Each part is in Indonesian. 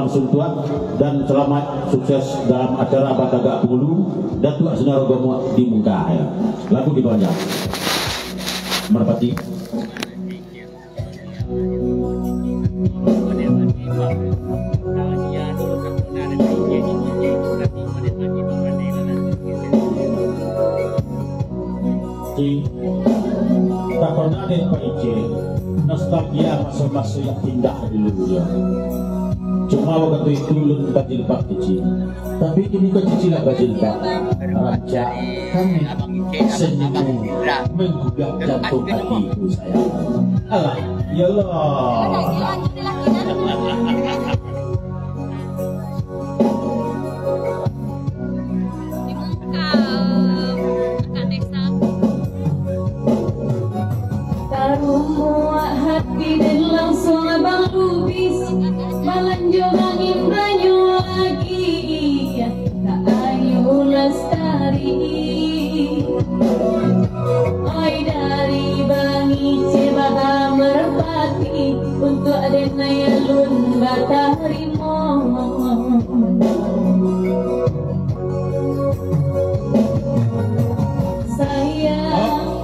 berlangsung Tuan, dan selamat sukses dalam acara Batagak Pulu dan Tuan Senaragomo di muka ya. Lagu dipanjang. Merpati. Tak pernah ada Pak Ice nostalgia masa-masa yang indah dulu ya. Cuma waktu itu belum bajil pak kecil, tapi kini kau cicilah bajil pak. Raja kami senyum menggugah jantung hatiku sayang. Alah, ya Allah. Hati dan langsung abang lubis melanjut angin banyu lagi tak ayu lestari. Oi dari bangi cebaha merpati untuk adena yalun batarimo. Sayang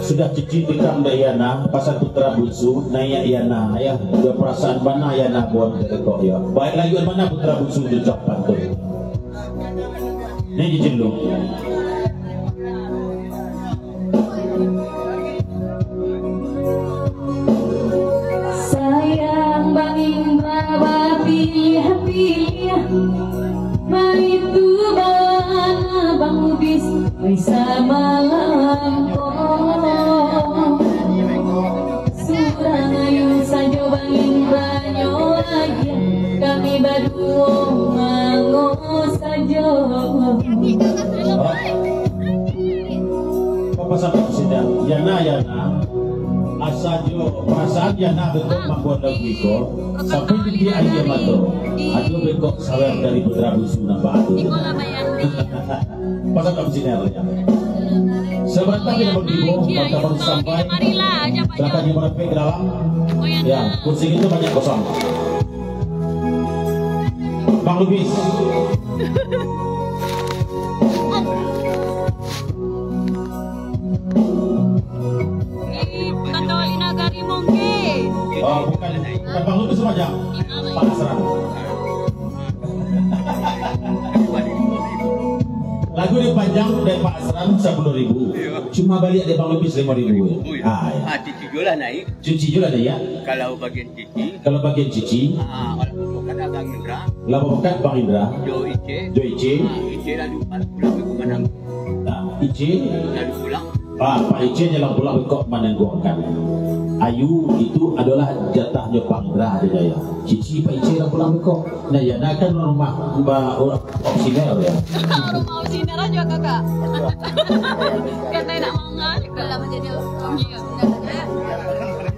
sudah cici tikam Dayana pasal putra bungsu Naya Yana ya, dua perasaan mana Yana buat kekok ya. Baik lagi mana putra bungsu jejak pantun ini dijelung. sayang Bang Indra pilih itu bana Bang Ubis bisa malam surang ayu saja Bang Indra lagi kami berdua mango saja. Apa sampai sedang Yana asal jo perasaan Yana bentuk membuat lagu itu sampai di aja mato aduh bekok sawer dari putra bungsu nambah aduh. Pasal kamu sinernya sebentar kita berdua kita baru sampai silakan dimarahin ke dalam ya, kursi itu banyak kosong. Bang Lubis bukan Tawali Nagari mungkin. oh bukan Bang Lubis saja Pak Asran. Lagu dipanjang dari Pak Asran 10.000, cuma balik dari Bang Lubis 5.000 ya. Ah ya. Cici juga naik. Cici juga ada ya. Kalau bagian cici. Kalau bagian cici. Kalau bukan Bang Indra. Lalu bukan Bang Indra. Jo Ice. Ice lalu pulang ke Manang. Ice lalu pulang. Pak Ice jalan pulang kok menangguhkan. Ayu itu adalah jatahnya Bang Indra ada ya. Cici Pak Ice jalan pulang kok. Nah ya, nah kan rumah Mbak opsiner ya. Rumah opsiner aja kakak. Katanya nak mau nggak kalau menjadi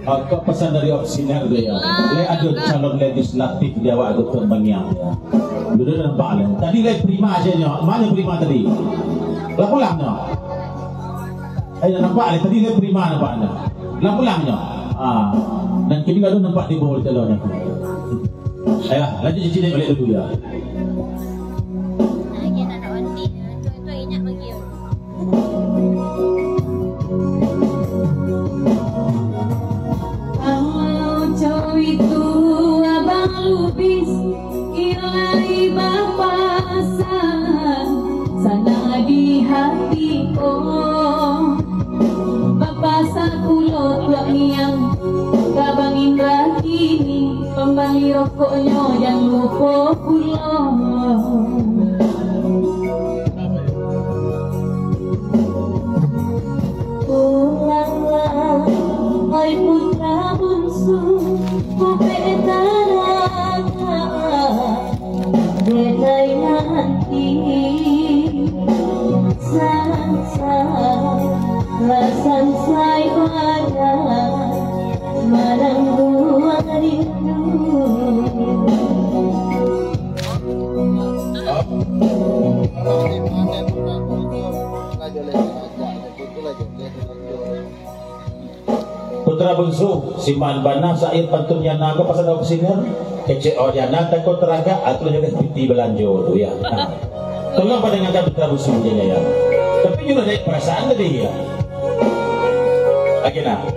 Kok pesan dari opsiner tuh ya. Le ada calon legislatif dia waktu terbangnya ya. Dulu nampak le. Tadi le prima aja nya. Mana prima tadi? Lah pulangnya. Nampak le tadi le prima nampaknya. Lah pulangnya. Dan kini kalau nampak di bawah calonnya. Ayo, lanjut cici naik balik dulu ya. Lagi nak onti, tu ingat bagi. Kalau cowok itu abang Lubis, ilai bapasan sana di hatiku. Bapak sakulo tuak yang Kabang Indra kini kembali rokoknya yang lupa pulang. Pulanglah, hai putra bungsu, kope tanah, belai nanti, lasan saya pada. Marang buang rindu putra bungsu si man bana sa air pantunnya naga pasal daw sinar kece oriana takut teraga atau juga piti belanjo tu ya. Tolong pada ngangkat putra bungsu dia ya. Tapi juga ada perasaan tadi ya. Lagi nak.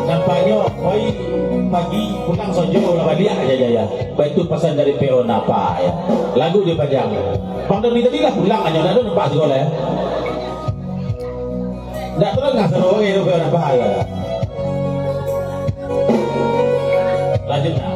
Nampaknya koi pagi pulang sojo lah dia aja ya. Baik itu pesan dari PO Napa ya. Lagu dia panjang. Bang Doni tadi lah pulang aja dah nampak sekolah ya. Ndak terus nggak seru itu PO Napa ya. Lanjut nah.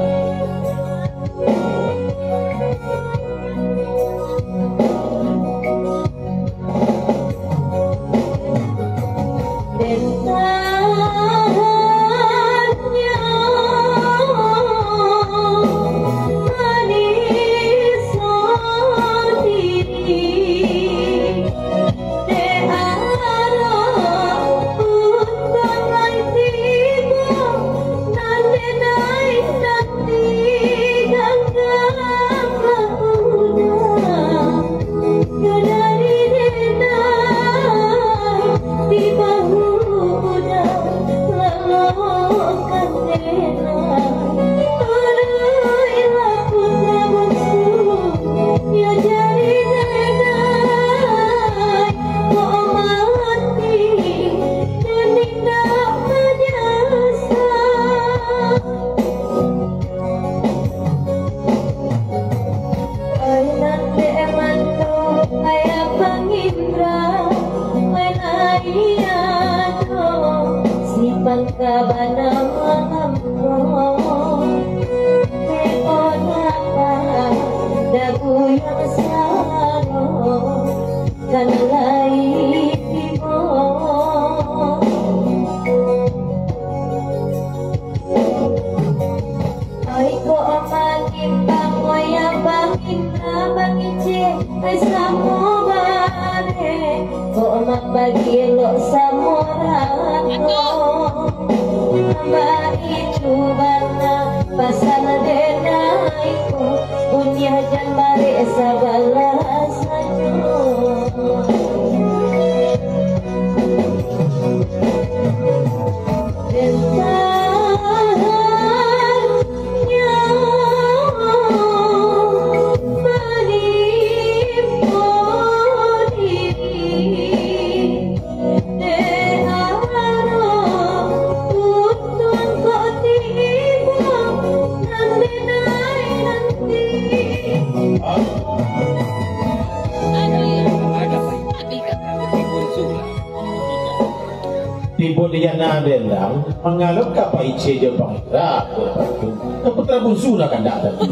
Dendang mengalap kapa ice je bang rak putra bungsu nak kandak tadi.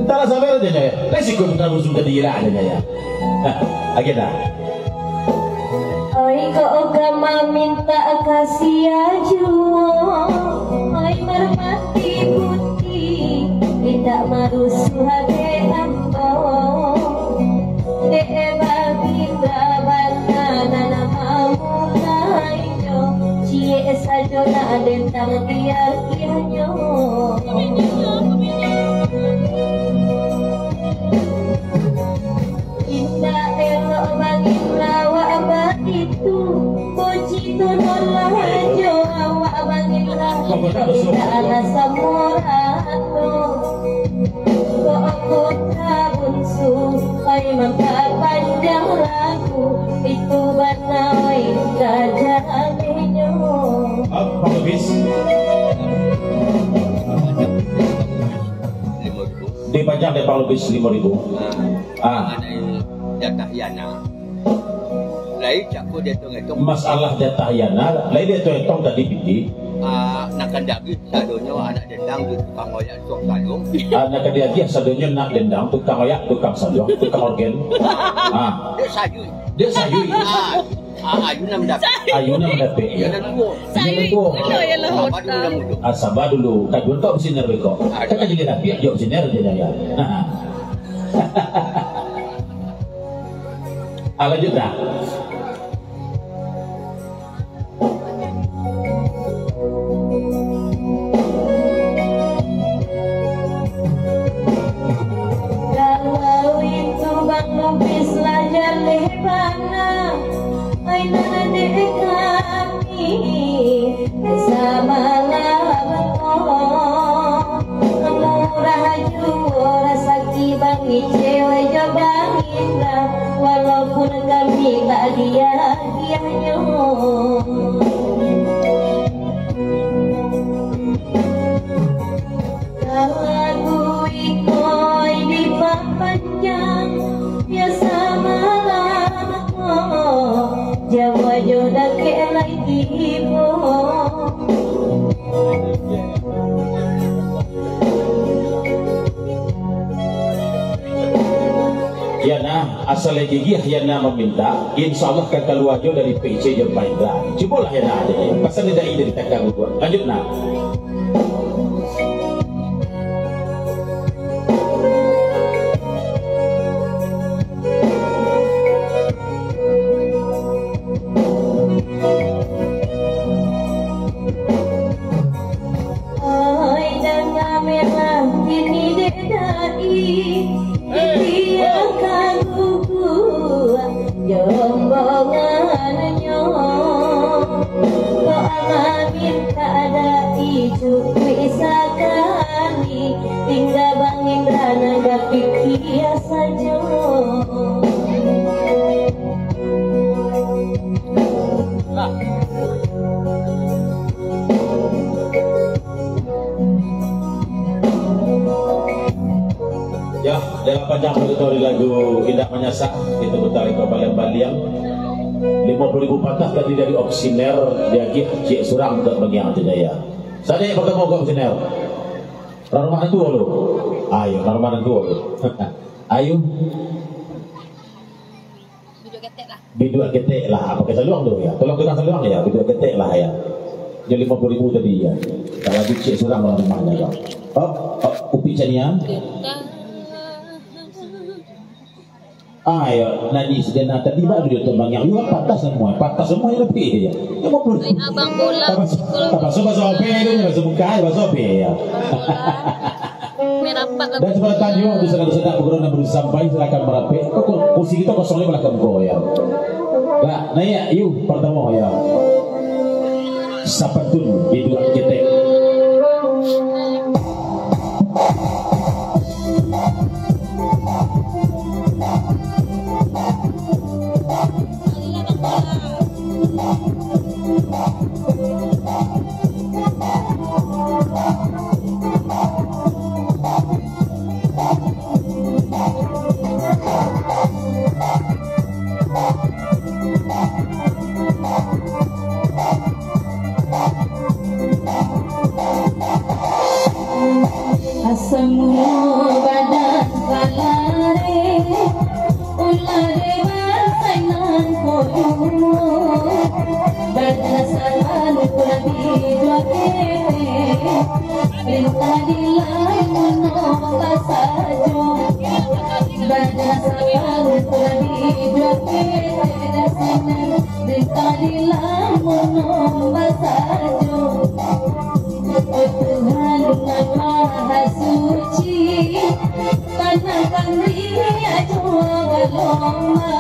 Entahlah sampai aja ya. Resiko putra bungsu tadi lah aja ya. Agenda. Oi kau agama minta kasih aja. Oi merpati putih tidak marusuh hati ambo. De bagi bana nana sajo na dentang dia kianyo indah elok bagi lawa abad itu boci tu nolak jo awak bagi lawa tidak ada samurato kok aku bungsu kau mangkat panjang lagu itu banai kajaannya. Pak Lubis dipajang deh Pak Lubis 5.000. Jatah yana. Lain cakap dia tu masalah jatah yana, lain dia tu etong tadi piti. Nak kendaki sadonya anak dendang tukang oyak sok salung. Anak dia sadonya nak dendang tukang oyak tukang salung tukang organ. Dia sayui. Dia sayui. Ayu nak mendapat. Ayu nak mendapat. Ya nak tua. Sayu tua. itu ya lah Apa hotel. dulu nak muda. Sabar dulu. Kadun kau bersinar beko. Kan jadi rapi. Jom bersinar je ya. Lanjut dah. Kalau itu bang lupis lajar lebana, ay nanti kami bersama labato. Murah juara sakti bang cewek jabang indah, walaupun kami bahagia-bahagianya. Lagu ikoy di panjang biasa malam Jawa jodoh ke lagi ibu. Yana asal gigi Yana meminta, insya Allah akan keluar jauh dari PC yang baik lah. Cubalah Yana aja ya. Pasal tidak ini ditekan gua. Lanjut nak. Tinggal Bang Indra naga pikir saja. Ya, dalam panjang auditori lagu Indah Menyasa kita putar ke Baliang 50.000 patah tadi dari Oksiner Diagih Cik Surang ke bagian Jaya. Saya yang bertemu ke Oksiner. Rumah tua lo. Ayo, rumah tua lo. Ayo. Biduk ketek lah. Pakai saluang tu ya. Tolong kita saluang ya. Biduk ketek lah ya. Jadi 50.000 tadi ya. Kalau di Cik Surang dalam rumahnya kan. Upi canian. Ayo, nadi sedena tadi baru dia tembang yang juga patah semua yang lebih ya. Yang mau pun. Abang bola. Apa bahasa apa itu bahasa muka bahasa apa ya. Merapat lah. Dan sebelah tadi waktu sedang bergerak dan sampai silakan merapat. Kursi kita kosongnya belakang kau ya. Lah, nah ya, yuk pertama ya. Sapatun biduk ketek. Semua badan kalare ulare basainan koyu berdasarkan kurabi dua kete perintah dilai menong basajo berdasarkan kurabi dua kete dasainan perintah dilai menong basajo. Tuhan dengan Maha Suci, panahkan dia jua lomba.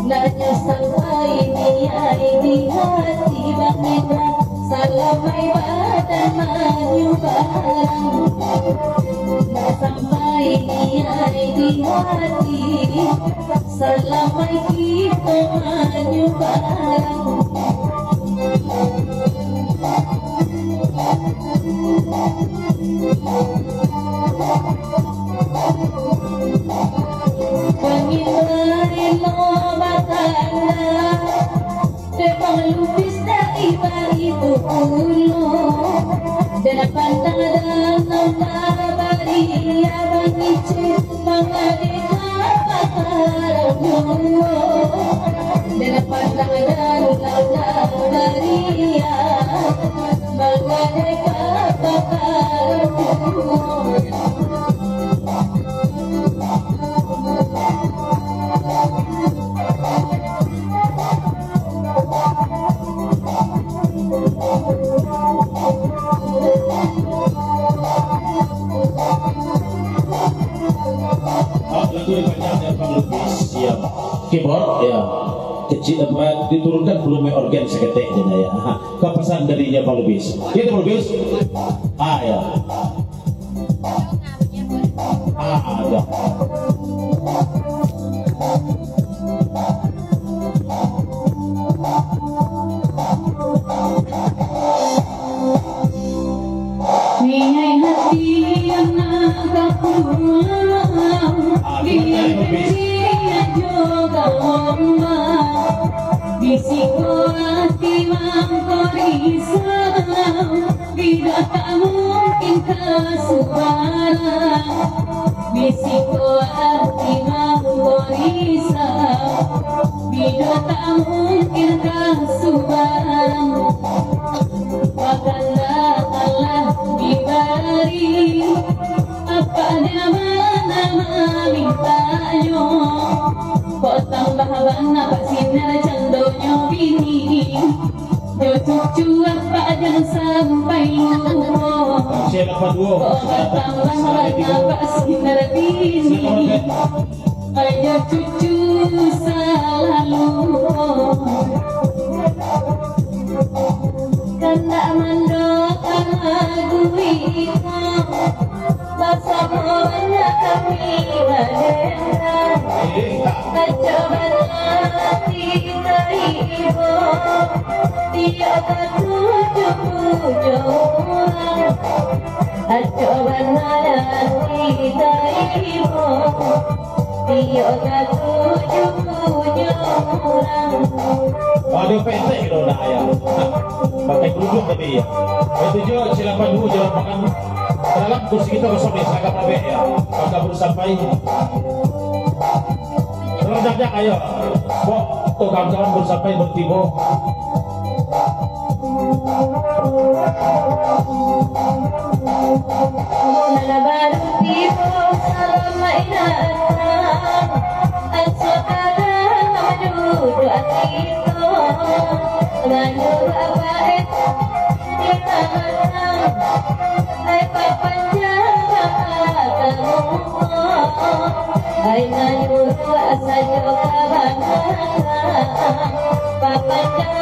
Nanya sampai di hati Bang Indra, salamai badan maju barang. Sampai di hati, salamai kita maju barang. Pangilari lo batanda Tepang lupis dari itu ulo Dan pandang dan nona bari Abang ice mengadeka pakarang dulu dan pandangan lautan beria bagaikan pakarang dulu. Itu banyak pelukis yang keyboard ya kecil apa diturunkan volume organ seketik aja ya. Kepesan darinya pelukis. Itu pelukis. Ya. Ada. Nihai hati anak kapulang dia juga ngomong bisiko hati mangko risau tidak tak mungkin kasuara bisiko hati mangko risau tidak tak mungkin kasuara Wakanda Allah diberi apa nama mintanya kok tambah bana pak sinar candonyo bini jo cucu apa jangan sampai lupa kok tambah bana pak sinar bini ayo cucu selalu kanda mandokan aguiko basamonya kami badengan kacoban hati teribo dia ketujuh orang kacoban hati teribo dia ketujuh orang. Ada pendek itu dah ya. Pakai kerudung tapi ya. Itu juga silakan dulu jangan makan dalam kursi kita kosong nih seragam robek ya. Maka baru sampai. Terus ayo. Kok kawan-kawan baru sampai bertibo. Nana baru tibo selama inatan sekarang menuju atito menuju abaet di tangan ay papanjang kamu ay menuju asayo kabangan papanjang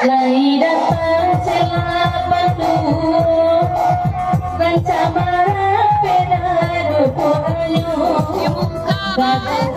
Lai datang celapan dulu Rancamara peda dukunyo Badan